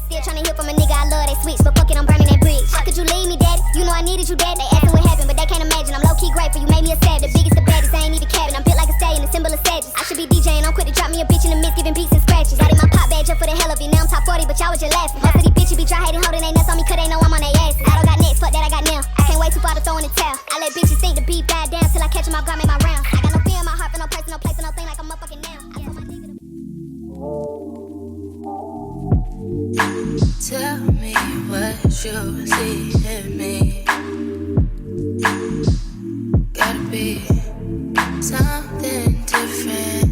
Still trying to hear from a nigga, I love that switch, but fuck it, I'm burning that bridge. How could you leave me, daddy? You know I needed you, dad. They asking what happened, but they can't imagine. I'm low-key grateful, you made me a stab. The biggest, the baddest, I ain't need a cabin. I'm built like a stallion, the symbol of sadness. I should be DJing, I'm quick to drop me a bitch in the mix, giving beats and scratches. I did my pop badge up for the hell of it, now I'm top 40, but y'all was just laughing. Most of these bitches be try hating, holding they nuts on me, cause they know I'm on their asses. I don't got next, fuck that, I got now. I can't wait too far to throw in the towel. I let bitches think the beat die down till I catch them off guard, make my rounds. I got no fear in my heart for no person, no place, for no thing like I'm motherfucking now. I told my nigga to... Tell me what you see in me. Gotta be something different.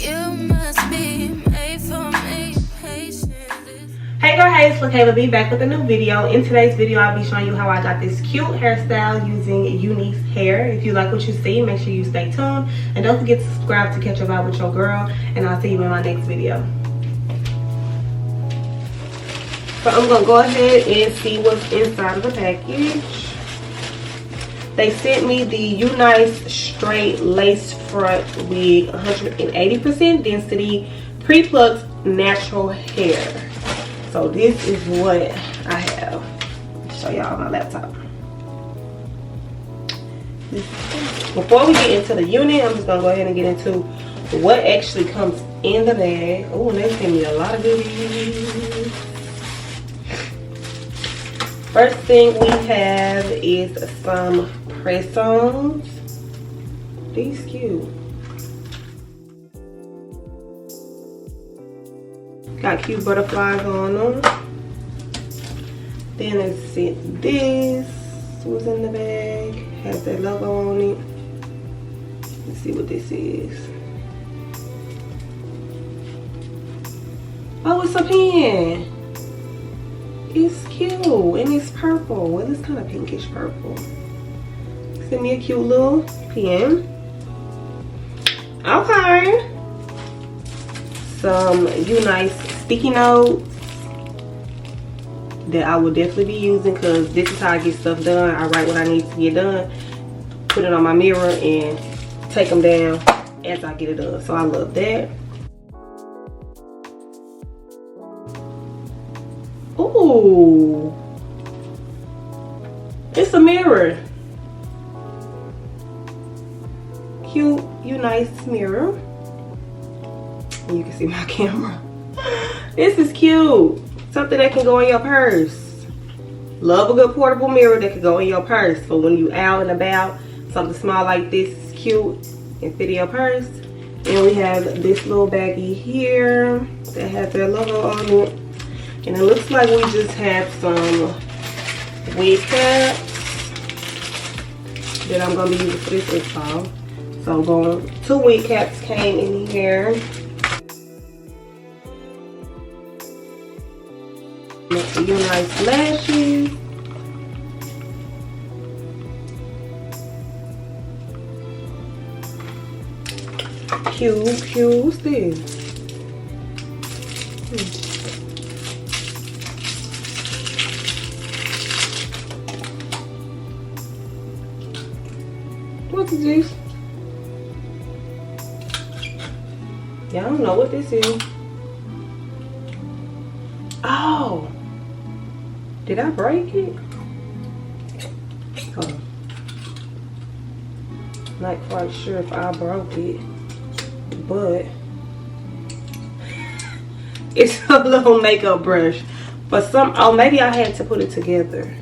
You must be made for me. Patience. Hey girl, hey, it's LaKayla B back with a new video. In today's video, I'll be showing you how I got this cute hairstyle using UNice Hair. If you like what you see, make sure you stay tuned. And don't forget to subscribe to catch up out with your girl. And I'll see you in my next video. So I'm going to go ahead and see what's inside of the package. They sent me the UNice Straight Lace Front Wig 180% Density Pre-Plucked Natural Hair. So this is what I have. I'll show y'all on my laptop. Before we get into the unit, I'm just going to go ahead and get into what actually comes in the bag. Oh, they sent me a lot of goodies. First thing we have is some press-ons. These cute. Got cute butterflies on them. Then let's see, this was in the bag. Has that logo on it. Let's see what this is. Oh, it's a pen. It's cute and it's purple. Well, it's kind of pinkish purple. Send me a cute little pen. Okay. Some UNice sticky notes that I will definitely be using because this is how I get stuff done. I write what I need to get done, put it on my mirror, and take them down as I get it done. So I love that. Ooh, it's a mirror. Cute UNice mirror. And you can see my camera. This is cute. Something that can go in your purse. Love a good portable mirror that can go in your purse for when you out and about. Something small like this is cute and fit in your purse. And we have this little baggie here that has their logo on it. And it looks like we just have some wig caps that I'm going to be using for this install. So 2 wig caps came in here. Next to UNice lashes. Cute. What's this? What is this? Yeah, I don't know what this is. Oh, did I break it? Hold on. Not quite sure if I broke it, but it's a little makeup brush. But oh, maybe I had to put it together.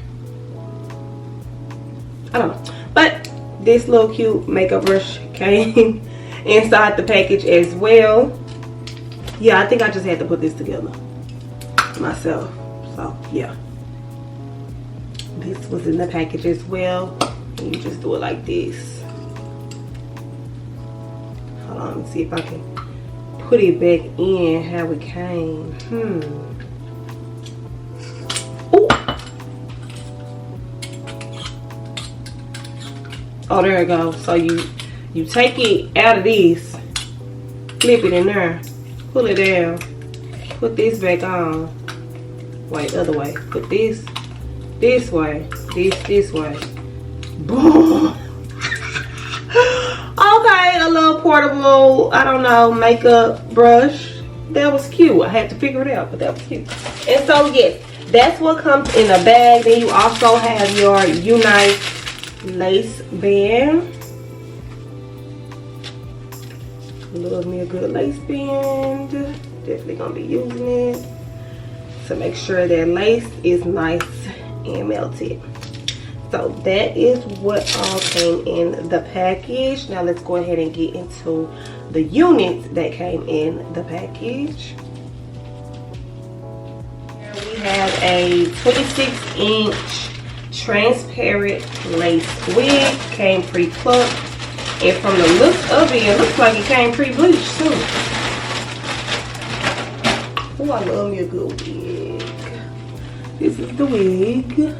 I don't know. But this little cute makeup brush came inside the package as well. Yeah, I think I just had to put this together myself. So yeah, this was in the package as well. And you just do it like this. Hold on, let me see if I can put it back in how it came. Ooh. Oh, there it goes. So you take it out of this, flip it in there, pull it down, put this back on. Wait, other way. Put this way, this way. Boom. Okay, a little portable, I don't know, makeup brush. that was cute. I had to figure it out, but that was cute. And so yes, that's what comes in a bag. Then you also have your UNice lace band. Love me a good lace band. Definitely gonna be using it to make sure that lace is nice and melted. So that is what all came in the package. Now let's go ahead and get into the units that came in the package. Here we have a 26-inch transparent lace wig. Came pre-plucked. And from the look of it, it looks like it came pre-bleached too. Oh, I love me a good wig. This is the wig.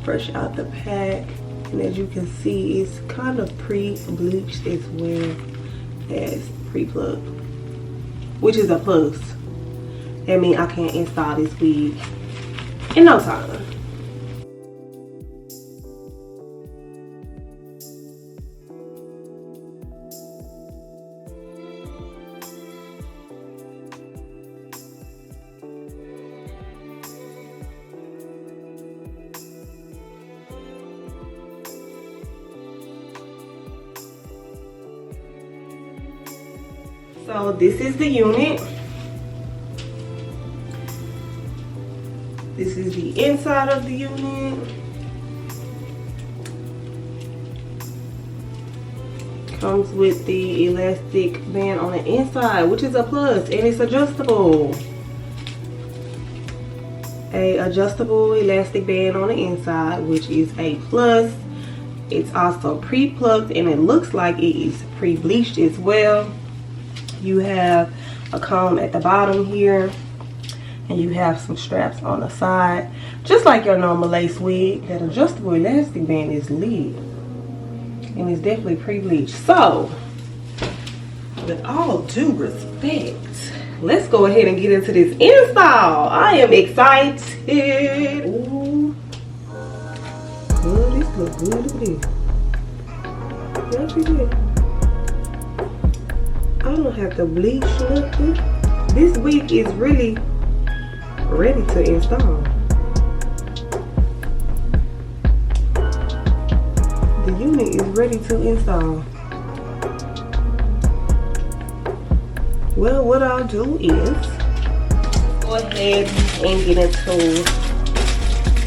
Fresh out the pack. And as you can see, it's kind of pre-bleached as well as pre-plucked, which is a plus. That means I can install this wig in no time. So this is the unit. This is the inside of the unit. Comes with the elastic band on the inside, which is a plus, and it's adjustable. A adjustable elastic band on the inside, which is a plus. It's also pre-plucked, and it looks like it is pre-bleached as well. You have a comb at the bottom here, and you have some straps on the side, just like your normal lace wig. That adjustable elastic band is lit, and it's definitely pre-bleached. So, with all due respect, let's go ahead and get into this install. I am excited. Ooh, good, this looks good. Look at this. Y'all see that? I don't have to bleach nothing. This wig is really ready to install. The unit is ready to install. Well, what I'll do is go ahead and get into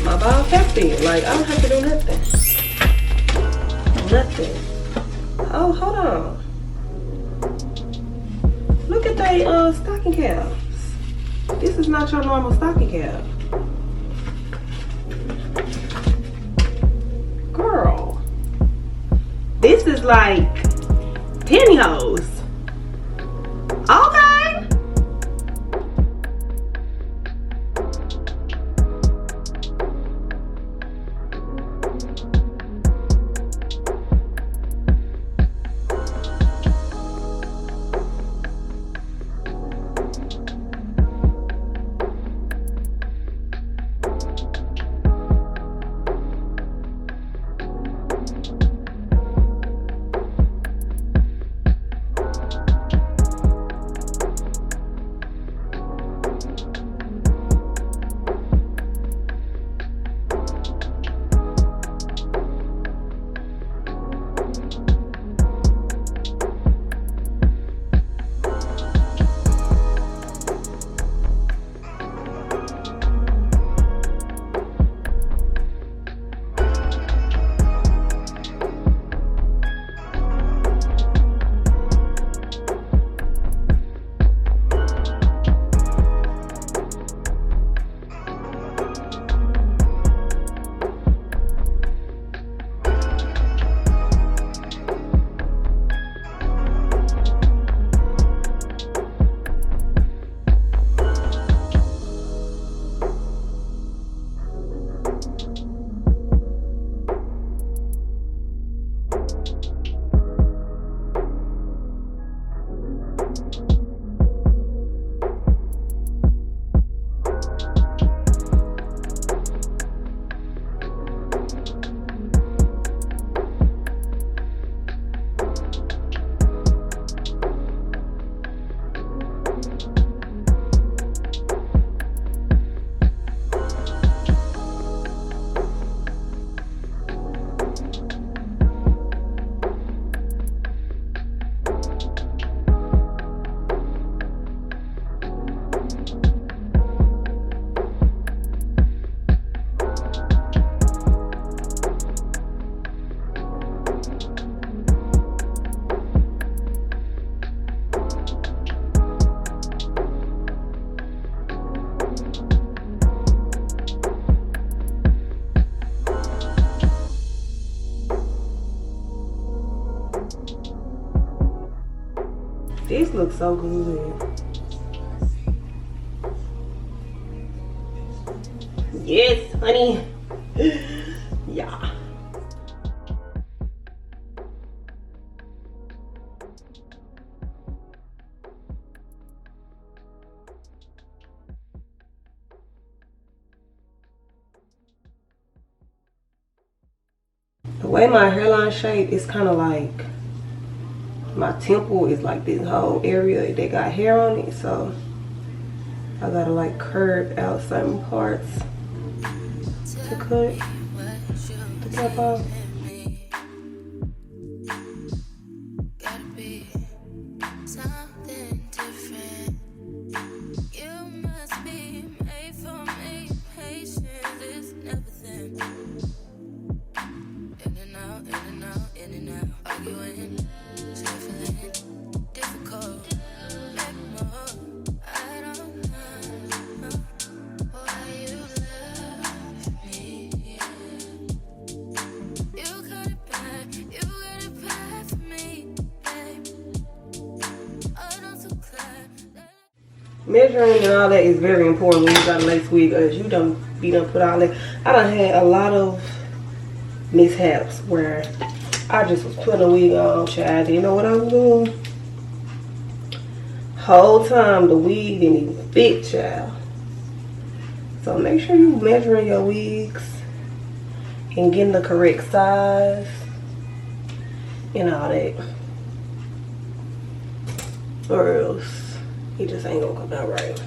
my bob cap bed. Like, I don't have to do nothing. Nothing. Oh, hold on. Look at they stocking caps. This is not your normal stocking cap. Girl, this is like pantyhose. Okay. This looks so good. Yes, honey. Yeah. The way my hairline shape is kind of like my temple is like this whole area that got hair on it, so I gotta like curve out certain parts to cut the cap off. Measuring and all that is very important when you got a lace wig, as you done put all that. I done had a lot of mishaps where I just was putting a wig on, child. Didn't know what I was doing. Whole time the wig didn't even fit, child. So make sure you measuring your wigs and getting the correct size and all that, or else it just ain't gonna come out right.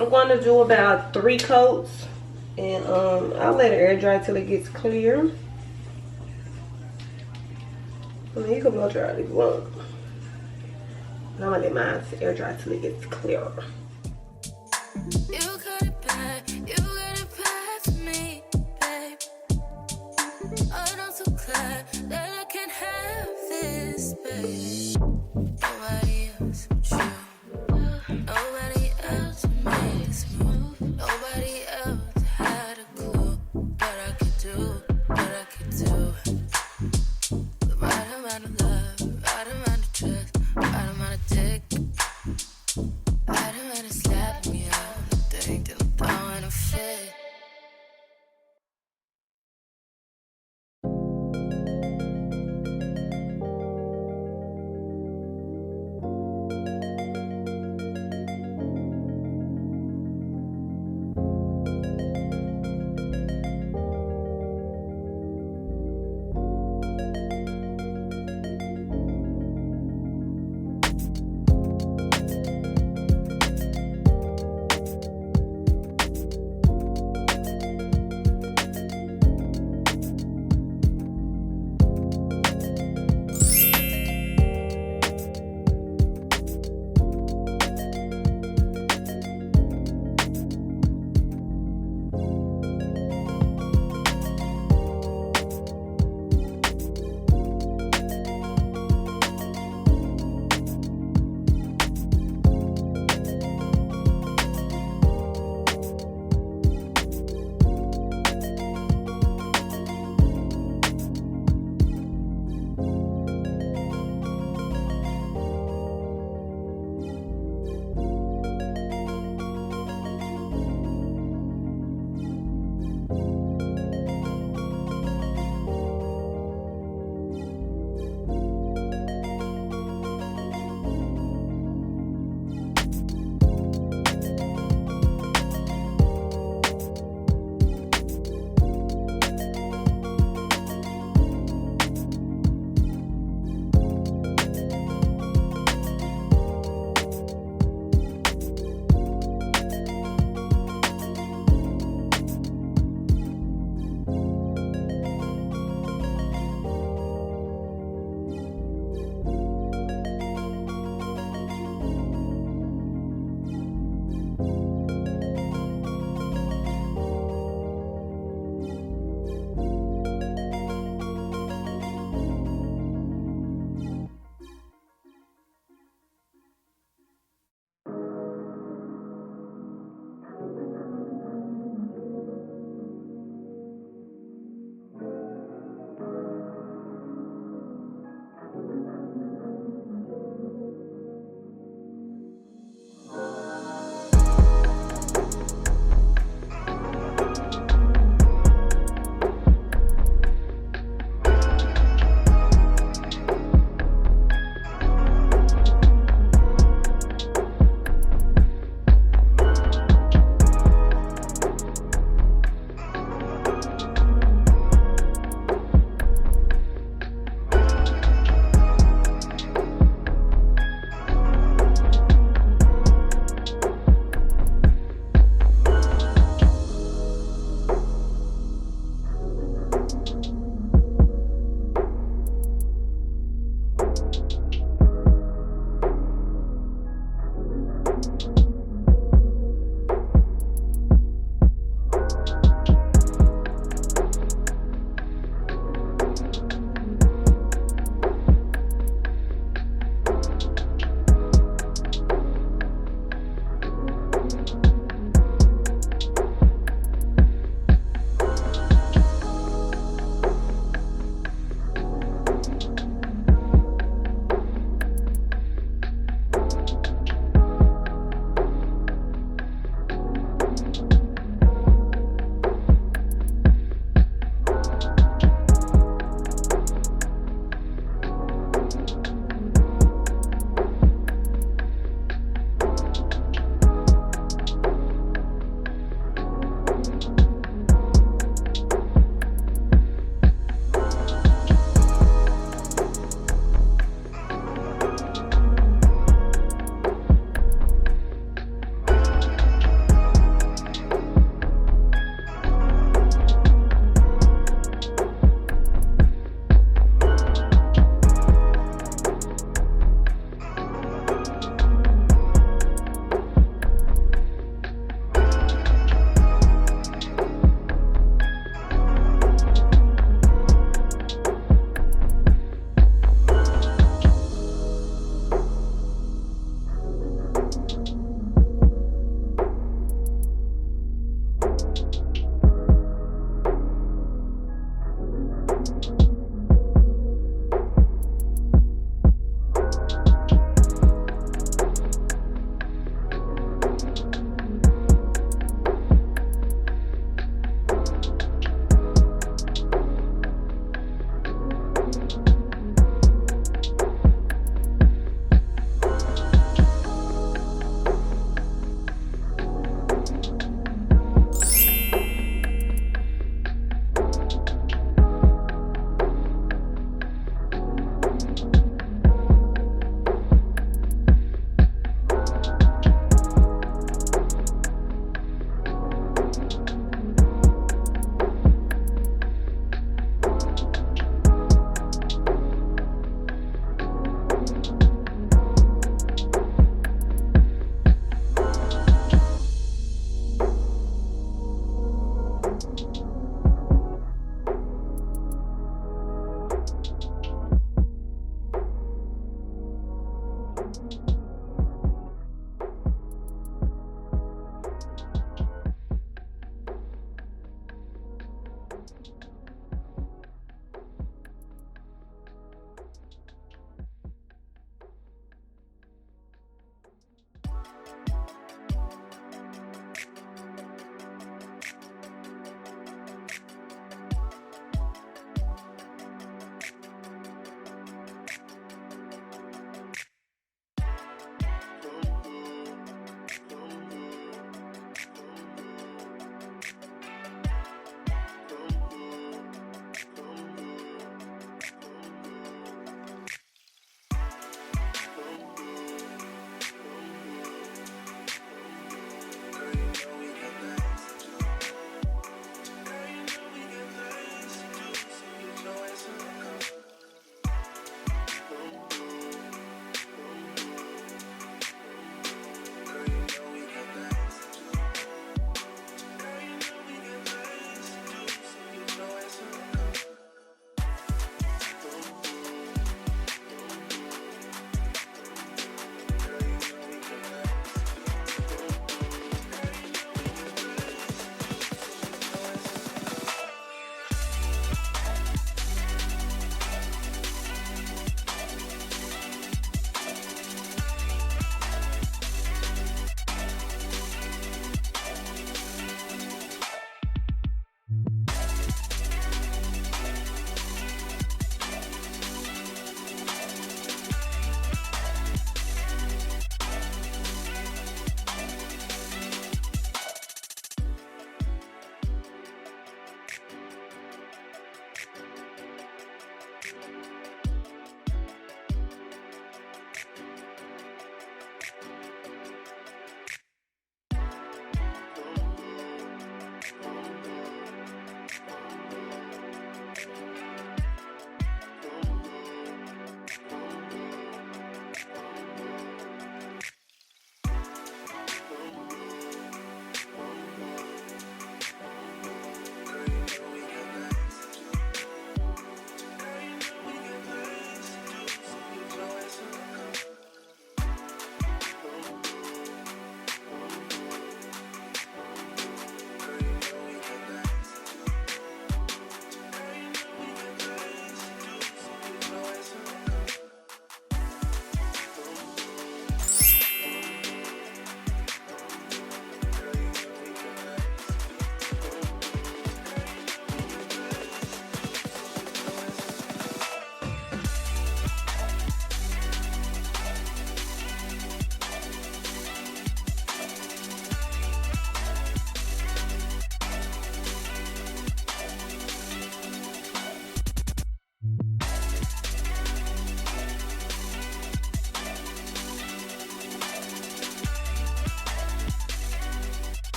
I'm going to do about 3 coats, and I'll let it air dry till it gets clear. I mean, you can blow dry it if you want, but I'm gonna let mine air dry till it gets clear.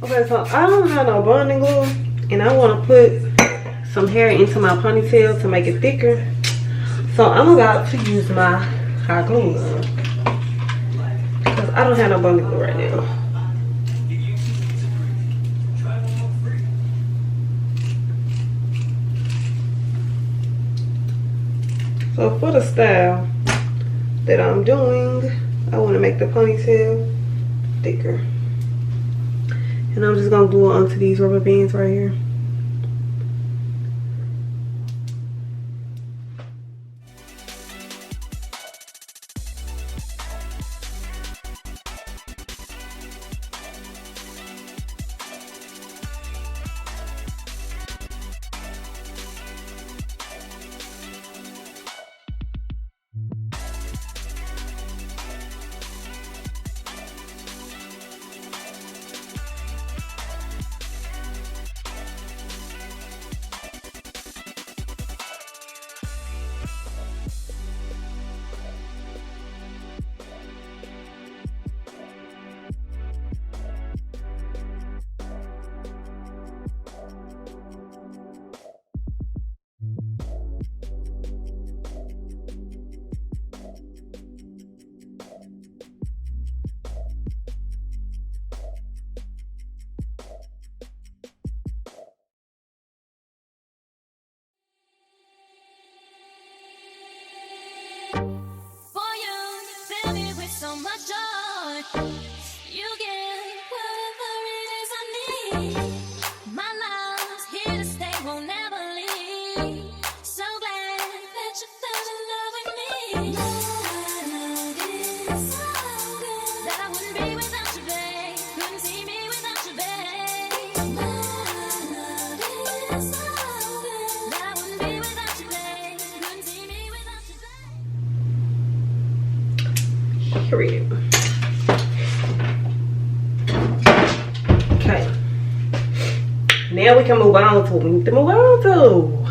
Okay, so I don't have no bonding glue, and I want to put some hair into my ponytail to make it thicker. So I'm about to use my hot glue gun because I don't have no bonding glue right now. So for the style that I'm doing, I want to make the ponytail thicker. And I'm just going to glue it onto these rubber bands right here. me. My love's here to stay, won't never leave. So glad that you fell in love with me. My love is so good that I wouldn't be without you, babe. Couldn't see me without you, babe. My love is so good that I wouldn't be without you, babe. Couldn't see me without you, babe. Period. Okay. Now we can move on to what we need to move on to.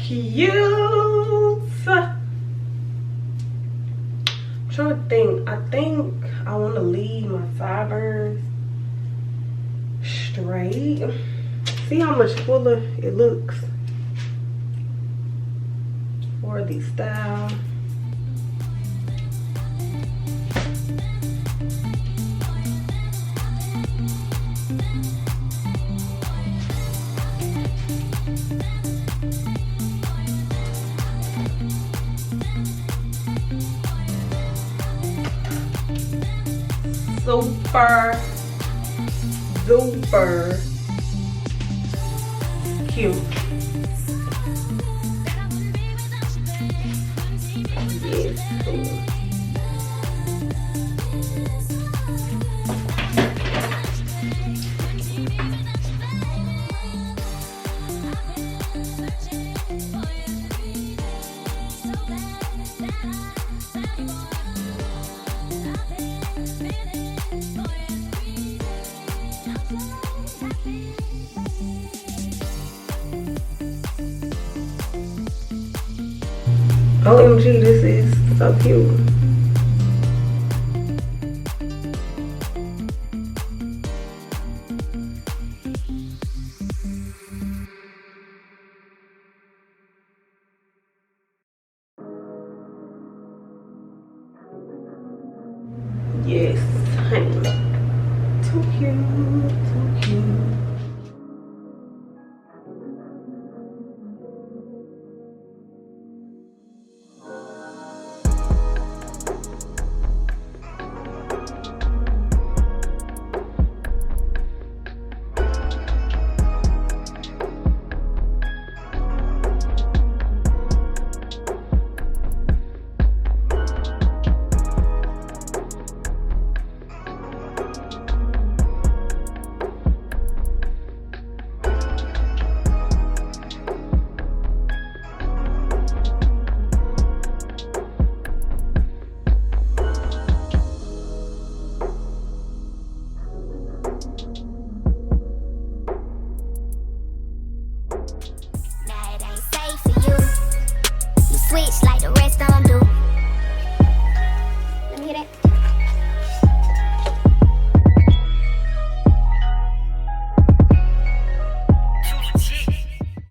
Cute. I'm trying to think. I think I want to leave my sideburns straight. See how much fuller it looks for the style. Super cute. Yes, cool. OMG, this is so cute. Yes, honey. Too cute, too cute. switch like the rest of them do.